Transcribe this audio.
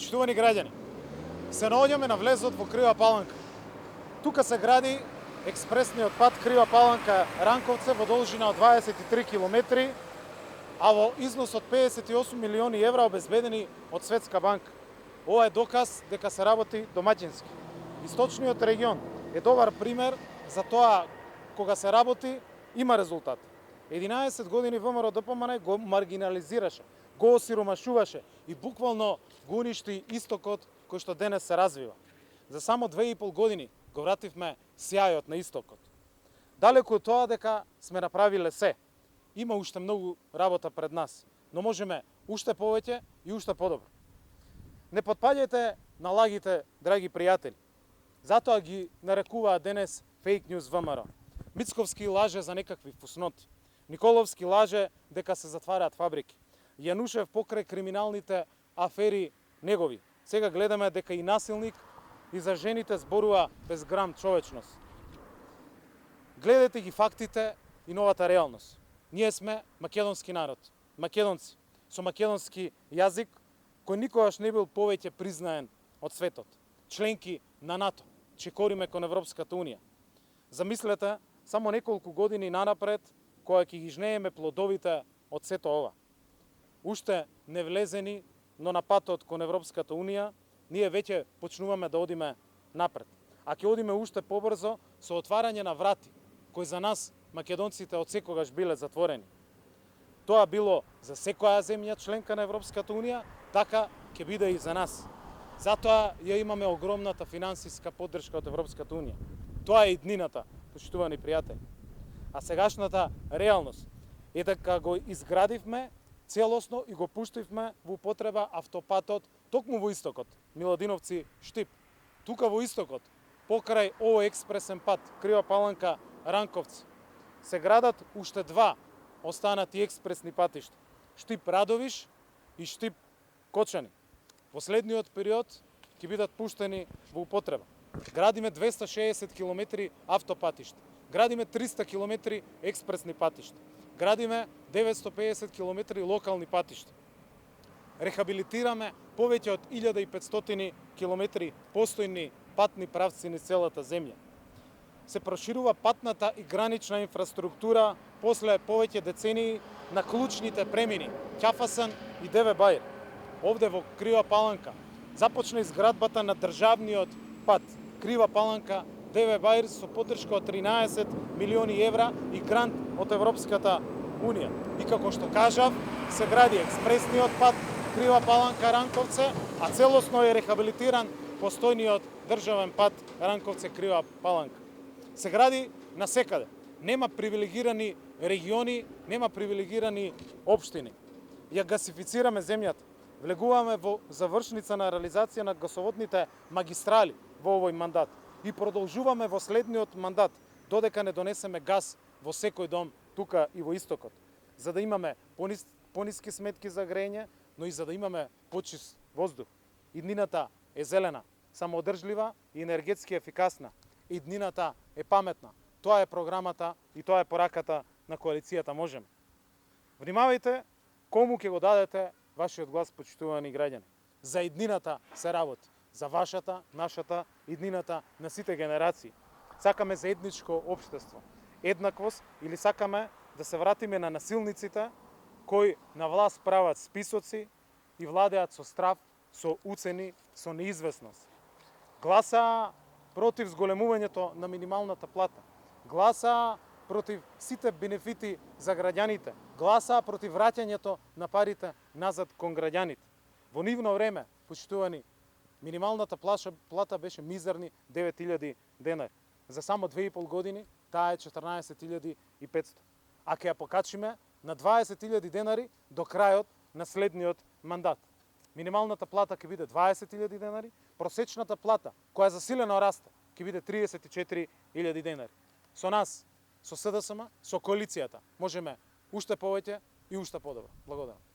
Почитувани граѓани, се наоѓаме на влезот во Крива Паланка. Тука се гради експресниот пат Крива Паланка-Ранковце во должина од 23 километри, а во износ од 58 милиони евра обезбедени од Светска банка. Ова е доказ дека се работи домаќински. Источниот регион е добар пример за тоа кога се работи има резултат. 11 години ВМРО ДПМН го маргинализираше, го осиромашуваше и буквално го уништи истокот кој што денес се развива. За само 2,5 години го вративме сјајот на истокот. Далеку од тоа дека сме направиле се. Има уште многу работа пред нас, но можеме уште повеќе и уште подобро. Не потпаѓајте на лагите, драги пријатели. Затоа ги нарекуваат денес фейк ньюс ВМРО. Мицковски лаже за некакви фусноти. Николовски лаже дека се затвараат фабрики. Јанушев покрај криминалните афери негови. Сега гледаме дека и насилник и за жените зборува без грам човечност. Гледате ги фактите и новата реалност. Ние сме македонски народ, македонци, со македонски јазик, кој никогаш не бил повеќе признаен од светот. Членки на НАТО, чекориме кон Европската Унија. Замислете само неколку години нанапред, кога ќе ги жнееме плодовите од сето ова. Уште не влезени, но на патот кон Европската Унија, ние веќе почнуваме да одиме напред. А ќе одиме уште побрзо со отварање на врати, кои за нас, македонците, од секогаш биле затворени. Тоа било за секоја земја членка на Европската Унија, така ќе биде и за нас. Затоа ја имаме огромната финансиска поддршка од Европската Унија. Тоа е иднината, почитувани пријатели. А сегашната реалност е дека го изградивме целосно и го пуштивме во употреба автопатот токму во истокот, Миладиновци-Штип. Тука во истокот, покрај овој експресен пат, Крива Паланка-Ранковци, се градат уште два останати експресни патишта. Штип-Радовиш и Штип-Кочани. Во следниот период ќе бидат пуштени во употреба. Градиме 260 км автопатишта. Градиме 300 км експресни патишта. Градиме 950 км локални патишта. Рехабилитираме повеќе од 1500 км постојни патни правци низ целата земја. Се проширува патната и гранична инфраструктура после повеќе децении на клучните премини Ќафасан и Деве Бајр. Овде во Крива Паланка започна изградбата на државниот пат Крива Паланка Деве Бајр со поддршка од 13 милиони евра и грант од Европската Унија. И како што кажав, се гради експресниот пат Крива Паланка-Ранковце, а целосно е рехабилитиран постојниот државен пат Ранковце-Крива Паланка. Се гради насекаде. Нема привилегирани региони, нема привилегирани општини. Ја гасифицираме земјата. Влегуваме во завршница на реализација на гасоводните магистрали во овој мандат и продолжуваме во следниот мандат, додека не донесеме газ во секој дом тука и во истокот, за да имаме пониски сметки за грејење, но и за да имаме почист воздух. Иднината е зелена, самоодржлива и енергетски ефикасна. Иднината е паметна. Тоа е програмата и тоа е пораката на коалицијата Можеме. Внимавајте кому ќе го дадете вашиот глас, почитувани граѓани. За иднината се работи. За вашата, нашата, иднината на сите генерации. Сакаме за етничко општество. Еднаквост или сакаме да се вратиме на насилниците кои на власт прават списоци и владеат со страв, со уцени, со неизвестност. Гласа против зголемувањето на минималната плата. Гласа против сите бенефити за граѓаните. Гласа против враќањето на парите назад кон граѓаните. Во нивно време, почитувани, минималната плата беше мизерни 9000 денари. За само 2,5 години таа е 14.500. А ќе ја покачиме на 20.000 денари до крајот на следниот мандат. Минималната плата ќе биде 20.000 денари, просечната плата, која засилено раста, ќе биде 34.000 денари. Со нас, со СДСМ, со коалицијата, можеме уште повеќе и уште подобро. Благодарам.